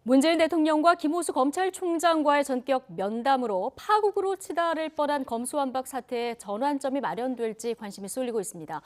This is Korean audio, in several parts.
문재인 대통령과 김호수 검찰총장과의 전격 면담으로 파국으로 치달을 뻔한 검수완박 사태에 전환점이 마련될지 관심이 쏠리고 있습니다.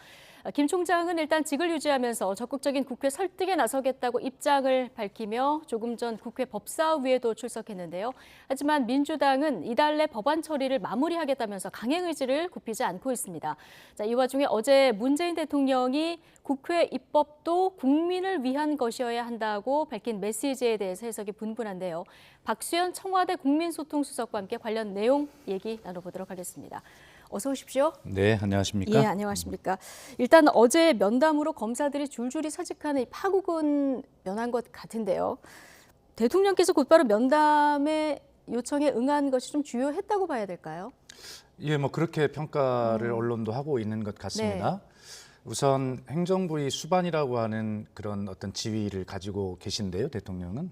김 총장은 일단 직을 유지하면서 적극적인 국회 설득에 나서겠다고 입장을 밝히며 조금 전 국회 법사위에도 출석했는데요. 하지만 민주당은 이달 내 법안 처리를 마무리하겠다면서 강행 의지를 굽히지 않고 있습니다. 이 와중에 어제 문재인 대통령이 국회 입법도 국민을 위한 것이어야 한다고 밝힌 메시지에 대해서 해석이 분분한데요. 박수현 청와대 국민소통수석과 함께 관련 내용 얘기 나눠보도록 하겠습니다. 어서 오십시오. 네, 안녕하십니까? 예, 안녕하십니까? 일단 어제 면담으로 검사들이 줄줄이 사직하는 이 파국은 면한 것 같은데요. 대통령께서 곧바로 면담의 요청에 응한 것이 좀 주요했다고 봐야 될까요? 예, 뭐 그렇게 평가를 언론도 하고 있는 것 같습니다. 네. 우선 행정부의 수반이라고 하는 그런 어떤 지위를 가지고 계신데요, 대통령은.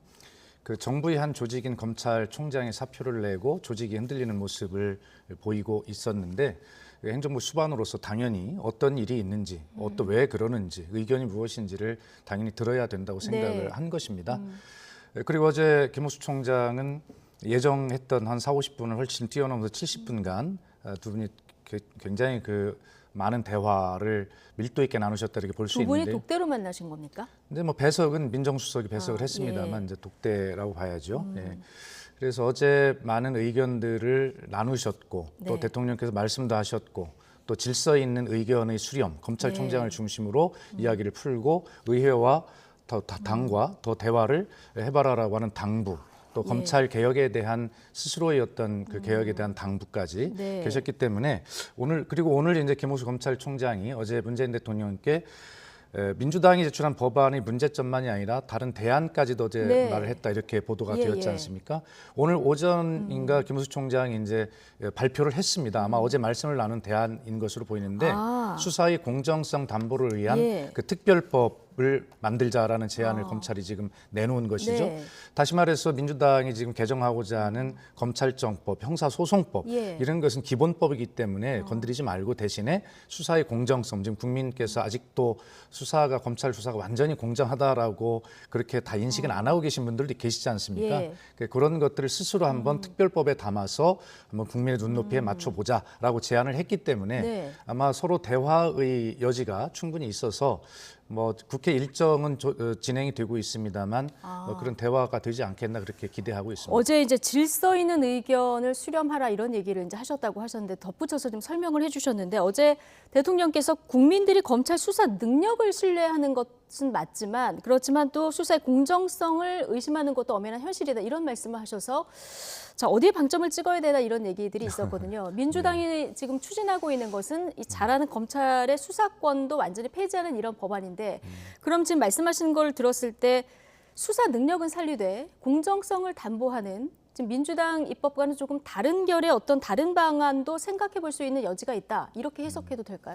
그 정부의 한 조직인 검찰총장이 사표를 내고 조직이 흔들리는 모습을 보이고 있었는데 행정부 수반으로서 당연히 어떤 일이 있는지, 또 왜 그러는지, 의견이 무엇인지를 당연히 들어야 된다고 생각을 네. 한 것입니다. 그리고 어제 김호수 총장은 예정했던 한 40-50분을 훨씬 뛰어넘어서 70분간 두 분이 굉장히 그 많은 대화를 밀도 있게 나누셨다 이렇게 볼 수 두 분이 있는데. 독대로 만나신 겁니까? 근데 뭐 배석은 민정수석이 배석을 했습니다만 예. 이제 독대라고 봐야죠. 예. 그래서 어제 많은 의견들을 나누셨고 또 네. 대통령께서 말씀도 하셨고 또 질서 있는 의견의 수렴, 검찰총장을 네. 중심으로 이야기를 풀고 의회와 당과 더 대화를 해봐라라고 하는 당부, 또 예. 검찰 개혁에 대한 스스로의 어떤 그 개혁에 대한 당부까지 네. 계셨기 때문에 오늘 이제 김호수 검찰총장이 어제 문재인 대통령께 민주당이 제출한 법안의 문제점만이 아니라 다른 대안까지도 어제 네. 말을 했다 이렇게 보도가 예, 되었지 예. 않습니까? 오늘 오전인가 김호수 총장이 이제 발표를 했습니다. 아마 어제 말씀을 나눈 대안인 것으로 보이는데 수사의 공정성 담보를 위한 예. 그 특별법을 만들자라는 제안을 검찰이 지금 내놓은 것이죠. 네. 다시 말해서 민주당이 지금 개정하고자 하는 검찰청법, 형사소송법 예. 이런 것은 기본법이기 때문에 건드리지 말고 대신에 수사의 공정성, 지금 국민께서 아직도 수사가 검찰 수사가 완전히 공정하다라고 그렇게 다 인식은 안 하고 계신 분들도 계시지 않습니까? 예. 그런 것들을 스스로 한번 특별법에 담아서 한번 국민의 눈높이에 맞춰보자라고 제안을 했기 때문에 네. 아마 서로 대화의 여지가 충분히 있어서 뭐 국회 일정은 진행이 되고 있습니다만 뭐 그런 대화가 되지 않겠나 그렇게 기대하고 있습니다. 어제 이제 질서 있는 의견을 수렴하라 이런 얘기를 이제 하셨다고 하셨는데 덧붙여서 좀 설명을 해주셨는데 어제 대통령께서 국민들이 검찰 수사 능력을 신뢰하는 것은 맞지만 그렇지만 또 수사의 공정성을 의심하는 것도 엄연한 현실이다 이런 말씀을 하셔서 자 어디에 방점을 찍어야 되나 이런 얘기들이 있었거든요. 민주당이 지금 추진하고 있는 것은 이 잘하는 검찰의 수사권도 완전히 폐지하는 이런 법안인데 그럼 지금 말씀하신 걸 들었을 때 수사 능력은 살리되 공정성을 담보하는 지금 민주당 입법과는 조금 다른 결의 어떤 다른 방안도 생각해 볼 수 있는 여지가 있다. 이렇게 해석해도 될까요?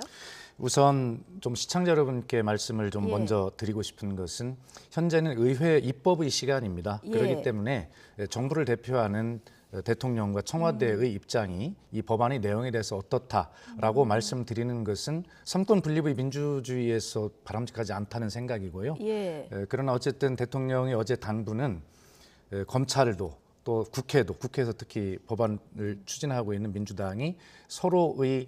우선 좀 시청자 여러분께 말씀을 좀 예. 먼저 드리고 싶은 것은 현재는 의회 입법의 시간입니다. 예. 그렇기 때문에 정부를 대표하는 대통령과 청와대의 입장이 이 법안의 내용에 대해서 어떻다라고 말씀드리는 것은 삼권 분립의 민주주의에서 바람직하지 않다는 생각이고요. 예. 그러나 어쨌든 대통령이 어제 당부는 검찰도 또 국회에서 특히 법안을 추진하고 있는 민주당이 서로의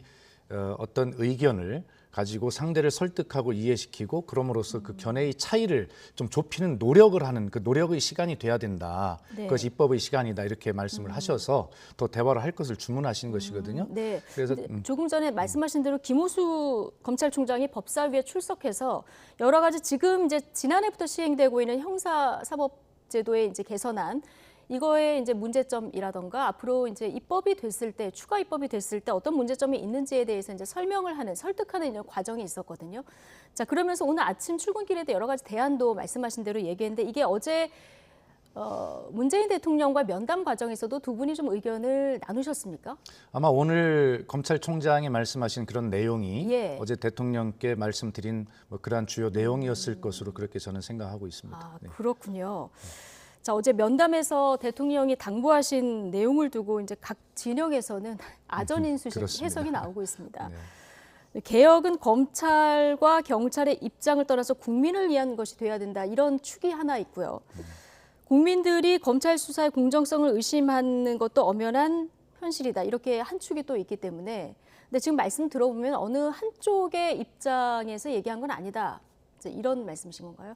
어떤 의견을 가지고 상대를 설득하고 이해시키고 그럼으로써 그 견해의 차이를 좀 좁히는 노력을 하는 그 노력의 시간이 돼야 된다. 네. 그것이 입법의 시간이다 이렇게 말씀을 하셔서 더 대화를 할 것을 주문하신 것이거든요. 네. 그래서 조금 전에 말씀하신 대로 김호수 검찰총장이 법사위에 출석해서 여러 가지 지금 이제 지난해부터 시행되고 있는 형사사법제도의 이제 개선안 이거의 이제 문제점이라던가 앞으로 이제 입법이 됐을 때 추가 입법이 됐을 때 어떤 문제점이 있는지에 대해서 이제 설명을 하는 설득하는 이런 과정이 있었거든요. 자 그러면서 오늘 아침 출근길에도 여러 가지 대안도 말씀하신 대로 얘기했는데 이게 어제 문재인 대통령과 면담 과정에서도 두 분이 좀 의견을 나누셨습니까? 아마 오늘 검찰총장이 말씀하신 그런 내용이 예. 어제 대통령께 말씀드린 뭐 그러한 주요 내용이었을 것으로 그렇게 저는 생각하고 있습니다. 아, 네. 그렇군요. 자, 어제 면담에서 대통령이 당부하신 내용을 두고 이제 각 진영에서는 아전인수식 그렇습니다. 해석이 나오고 있습니다. 네. 개혁은 검찰과 경찰의 입장을 떠나서 국민을 위한 것이 돼야 된다. 이런 축이 하나 있고요. 국민들이 검찰 수사의 공정성을 의심하는 것도 엄연한 현실이다. 이렇게 한 축이 또 있기 때문에. 근데 지금 말씀 들어보면 어느 한쪽의 입장에서 얘기한 건 아니다. 이제 이런 말씀이신 건가요?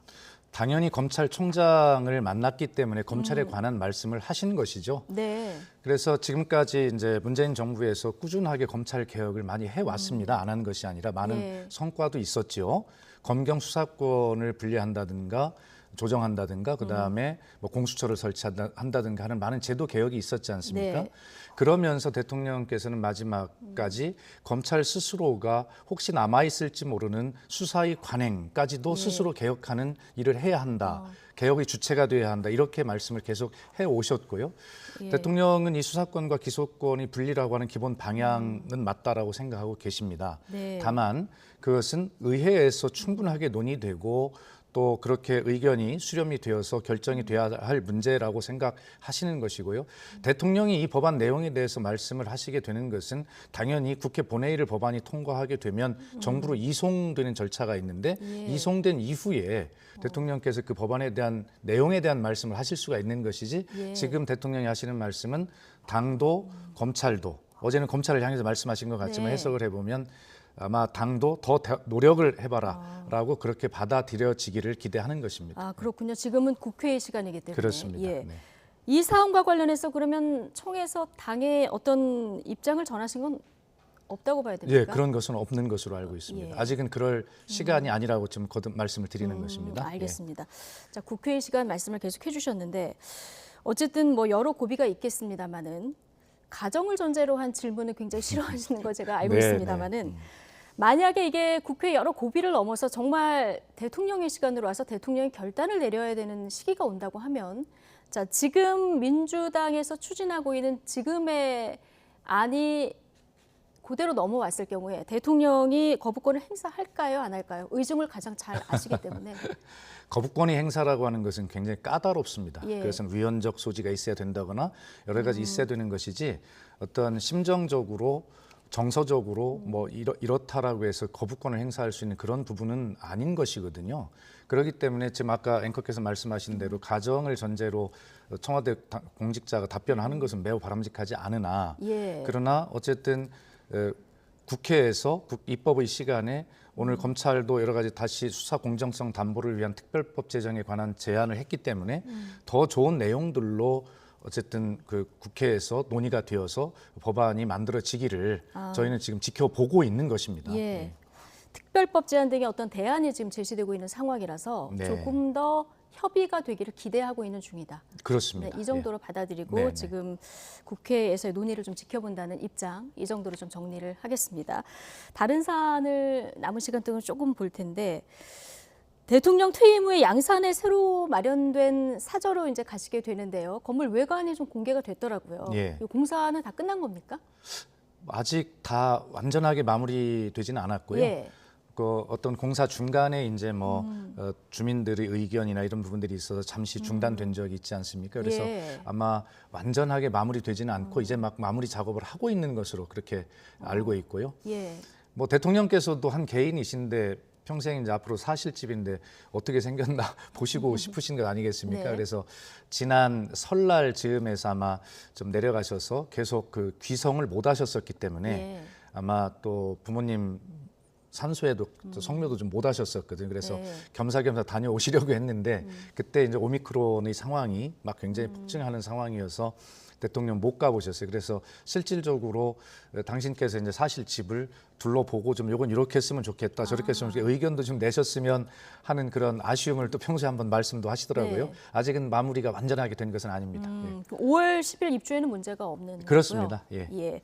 당연히 검찰총장을 만났기 때문에 검찰에 관한 말씀을 하신 것이죠. 네. 그래서 지금까지 이제 문재인 정부에서 꾸준하게 검찰 개혁을 많이 해왔습니다. 안 한 것이 아니라 많은 예. 성과도 있었지요. 검경 수사권을 분리한다든가 조정한다든가 그다음에 뭐 공수처를 설치한다든가 하는 많은 제도 개혁이 있었지 않습니까? 네. 그러면서 대통령께서는 마지막까지 검찰 스스로가 혹시 남아있을지 모르는 수사의 관행까지도 스스로 개혁하는 일을 해야 한다. 개혁의 주체가 돼야 한다. 이렇게 말씀을 계속 해오셨고요. 예. 대통령은 이 수사권과 기소권이 분리라고 하는 기본 방향은 맞다라고 생각하고 계십니다. 네. 다만 그것은 의회에서 충분하게 논의되고 또 그렇게 의견이 수렴이 되어서 결정이 돼야 할 문제라고 생각하시는 것이고요. 대통령이 이 법안 내용에 대해서 말씀을 하시게 되는 것은 당연히 국회 본회의를 법안이 통과하게 되면 정부로 이송되는 절차가 있는데 이송된 이후에 대통령께서 그 법안에 대한 내용에 대한 말씀을 하실 수가 있는 것이지 지금 대통령이 하시는 말씀은 당도 검찰도 어제는 검찰을 향해서 말씀하신 것 같지만 네. 해석을 해보면 아마 당도 더 노력을 해봐라라고 그렇게 받아들여지기를 기대하는 것입니다. 아, 그렇군요. 지금은 국회의 시간이기 때문에. 그렇습니다. 예. 네. 이 사안과 관련해서 그러면 청에서 당의 어떤 입장을 전하신 건 없다고 봐야 됩니까? 예, 그런 것은 없는 것으로 알고 있습니다. 예. 아직은 그럴 시간이 아니라고 지금 거듭 말씀을 드리는 것입니다. 알겠습니다. 자, 국회의 시간 말씀을 계속 해주셨는데 어쨌든 뭐 여러 고비가 있겠습니다만은 가정을 전제로 한 질문을 굉장히 싫어하시는 거 제가 알고 네, 있습니다만은 만약에 이게 국회 여러 고비를 넘어서 정말 대통령의 시간으로 와서 대통령이 결단을 내려야 되는 시기가 온다고 하면 자, 지금 민주당에서 추진하고 있는 지금의 안이 그대로 넘어왔을 경우에 대통령이 거부권을 행사할까요, 안 할까요? 의중을 가장 잘 아시기 때문에. 거부권의 행사라고 하는 것은 굉장히 까다롭습니다. 예. 그것은 위헌적 소지가 있어야 된다거나 여러 가지 있어야 되는 것이지 어떤 심정적으로 정서적으로 뭐 이렇다라고 해서 거부권을 행사할 수 있는 그런 부분은 아닌 것이거든요. 그렇기 때문에 지금 아까 앵커께서 말씀하신 대로 가정을 전제로 청와대 공직자가 답변하는 것은 매우 바람직하지 않으나 예. 그러나 어쨌든 국회에서 입법의 시간에 오늘 검찰도 여러 가지 다시 수사 공정성 담보를 위한 특별법 제정에 관한 제안을 했기 때문에 더 좋은 내용들로 어쨌든 그 국회에서 논의가 되어서 법안이 만들어지기를 저희는 지금 지켜보고 있는 것입니다. 예. 네. 특별법 제안 등의 어떤 대안이 지금 제시되고 있는 상황이라서 네. 조금 더 협의가 되기를 기대하고 있는 중이다. 그렇습니다. 네, 이 정도로 받아들이고 네, 네. 지금 국회에서의 논의를 좀 지켜본다는 입장, 이 정도로 좀 정리를 하겠습니다. 다른 사안을 남은 시간 동안 조금 볼 텐데 대통령 퇴임 후에 양산에 새로 마련된 사저로 이제 가시게 되는데요. 건물 외관이 좀 공개가 됐더라고요. 예. 이 공사는 다 끝난 겁니까? 아직 다 완전하게 마무리되지는 않았고요. 예. 그 어떤 공사 중간에 이제 뭐 주민들의 의견이나 이런 부분들이 있어서 잠시 중단된 적이 있지 않습니까? 그래서 예. 아마 완전하게 마무리되지는 않고 이제 막 마무리 작업을 하고 있는 것으로 그렇게 알고 있고요. 예. 뭐 대통령께서도 한 개인이신데 평생 이제 앞으로 사실 집인데 어떻게 생겼나 보시고 싶으신 것 아니겠습니까? 네. 그래서 지난 설날 즈음에서 아마 좀 내려가셔서 계속 그 귀성을 못 하셨었기 때문에 예. 아마 또 부모님 산소에도 또 성묘도 좀 못 하셨었거든요. 그래서 네. 겸사겸사 다녀오시려고 했는데 그때 이제 오미크론의 상황이 막 굉장히 폭증하는 상황이어서 대통령 못 가보셨어요. 그래서 실질적으로 당신께서 이제 사실 집을 둘러보고 좀 이건 이렇게 했으면 좋겠다, 저렇게 했으면 좋겠다, 의견도 좀 내셨으면 하는 그런 아쉬움을 또 평소에 한번 말씀도 하시더라고요. 네. 아직은 마무리가 완전하게 된 것은 아닙니다. 예. 5월 10일 입주에는 문제가 없는 그렇습니다. 거고요. 예.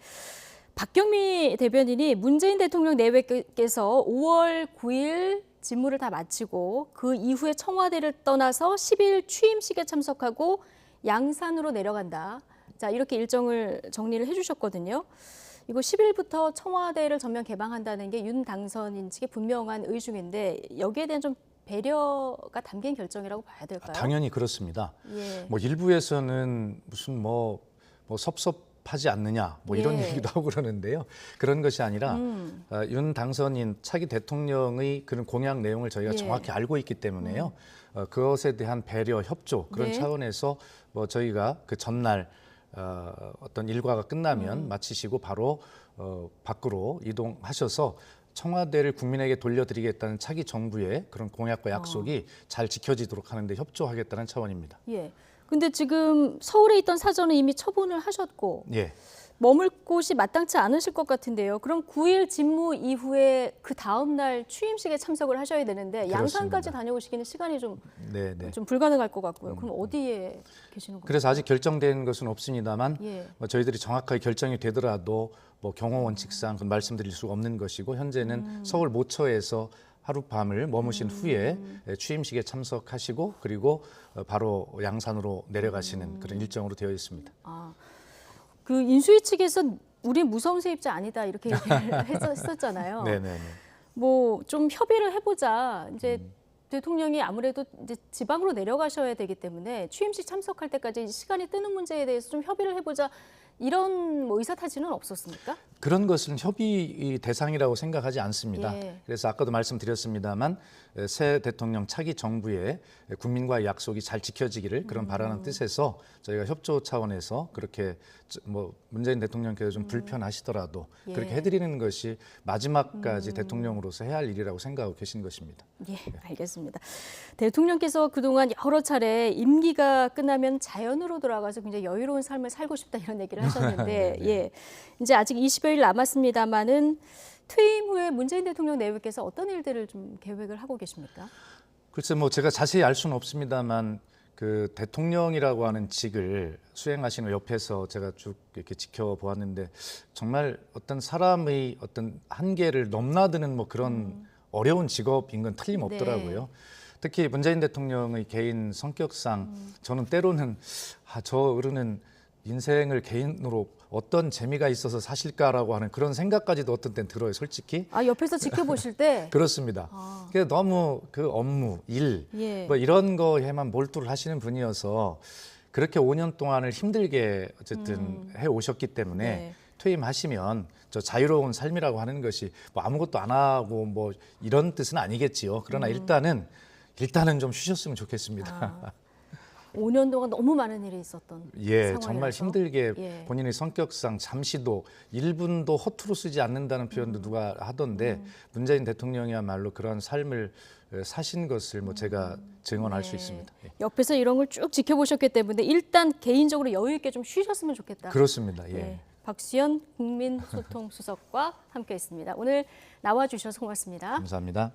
박경미 대변인이 문재인 대통령 내외께서 5월 9일 직무를 다 마치고 그 이후에 청와대를 떠나서 10일 취임식에 참석하고 양산으로 내려간다. 자, 이렇게 일정을 정리를 해주셨거든요. 이거 10일부터 청와대를 전면 개방한다는 게 윤 당선인 측의 분명한 의중인데 여기에 대한 좀 배려가 담긴 결정이라고 봐야 될까요? 당연히 그렇습니다. 예. 뭐 일부에서는 무슨 뭐 섭섭 적합하지 않느냐 뭐 이런 예. 얘기도 하고 그러는데요. 그런 것이 아니라 윤 당선인 차기 대통령의 그런 공약 내용을 저희가 예. 정확히 알고 있기 때문에요. 그것에 대한 배려, 협조 그런 네. 차원에서 뭐 저희가 그 전날 어떤 일과가 끝나면 마치시고 바로 밖으로 이동하셔서 청와대를 국민에게 돌려드리겠다는 차기 정부의 그런 공약과 약속이 잘 지켜지도록 하는데 협조하겠다는 차원입니다. 예. 근데 지금 서울에 있던 사저는 이미 처분을 하셨고 예. 머물 곳이 마땅치 않으실 것 같은데요. 그럼 9일 직무 이후에 그 다음 날 취임식에 참석을 하셔야 되는데 양산까지 다녀오시기는 시간이 좀 불가능할 것 같고요. 그럼 어디에 계시는 거예요? 그래서 아직 결정된 것은 없습니다만 예. 뭐 저희들이 정확하게 결정이 되더라도 뭐 경호 원칙상 그건 말씀드릴 수가 없는 것이고 현재는 서울 모처에서 하룻밤을 머무신 후에 취임식에 참석하시고 그리고 바로 양산으로 내려가시는 그런 일정으로 되어 있습니다. 아, 그 인수위 측에서 우리 무서운 세입자 아니다 이렇게 얘기를 했었잖아요. 네네네. 뭐 좀 협의를 해보자. 이제 대통령이 아무래도 이제 지방으로 내려가셔야 되기 때문에 취임식 참석할 때까지 시간이 뜨는 문제에 대해서 좀 협의를 해보자. 이런 뭐 의사타지는 없었습니까? 그런 것은 협의 대상이라고 생각하지 않습니다. 예. 그래서 아까도 말씀드렸습니다만 새 대통령 차기 정부의 국민과의 약속이 잘 지켜지기를 그런 바라는 뜻에서 저희가 협조 차원에서 그렇게 뭐 문재인 대통령께서 좀 불편하시더라도 예. 그렇게 해드리는 것이 마지막까지 대통령으로서 해야 할 일이라고 생각하고 계신 것입니다. 예, 알겠습니다. 대통령께서 그동안 여러 차례 임기가 끝나면 자연으로 돌아가서 굉장히 여유로운 삶을 살고 싶다 이런 얘기를 하셨는데 예, 이제 아직 20여일 남았습니다만은 퇴임 후에 문재인 대통령 내외께서 어떤 일들을 좀 계획을 하고 계십니까? 글쎄 뭐 제가 자세히 알 수는 없습니다만 그 대통령이라고 하는 직을 수행하시는 옆에서 제가 쭉 이렇게 지켜보았는데 정말 어떤 사람의 어떤 한계를 넘나드는 뭐 그런 어려운 직업인 건 틀림없더라고요. 네. 특히 문재인 대통령의 개인 성격상 저는 때로는 저 어른은 인생을 개인으로 어떤 재미가 있어서 사실까라고 하는 그런 생각까지도 어떤 때는 들어요, 솔직히. 아, 옆에서 지켜보실 때? 그렇습니다. 그래서 너무 그 업무, 일, 예. 뭐 이런 거에만 몰두를 하시는 분이어서 그렇게 5년 동안을 힘들게 어쨌든 해 오셨기 때문에 네. 퇴임하시면 저 자유로운 삶이라고 하는 것이 뭐 아무것도 안 하고 뭐 이런 뜻은 아니겠지요. 그러나 일단은 좀 쉬셨으면 좋겠습니다. 5년 동안 너무 많은 일이 있었던 예, 상황이라서. 정말 힘들게 예. 본인의 성격상 잠시도 1분도 허투루 쓰지 않는다는 표현도 누가 하던데 문재인 대통령이야말로 그런 삶을 사신 것을 뭐 제가 증언할 수 있습니다. 예. 옆에서 이런 걸 쭉 지켜보셨기 때문에 일단 개인적으로 여유 있게 좀 쉬셨으면 좋겠다. 그렇습니다. 예. 예. 박수현 국민소통수석과 함께했습니다. 오늘 나와주셔서 고맙습니다. 감사합니다.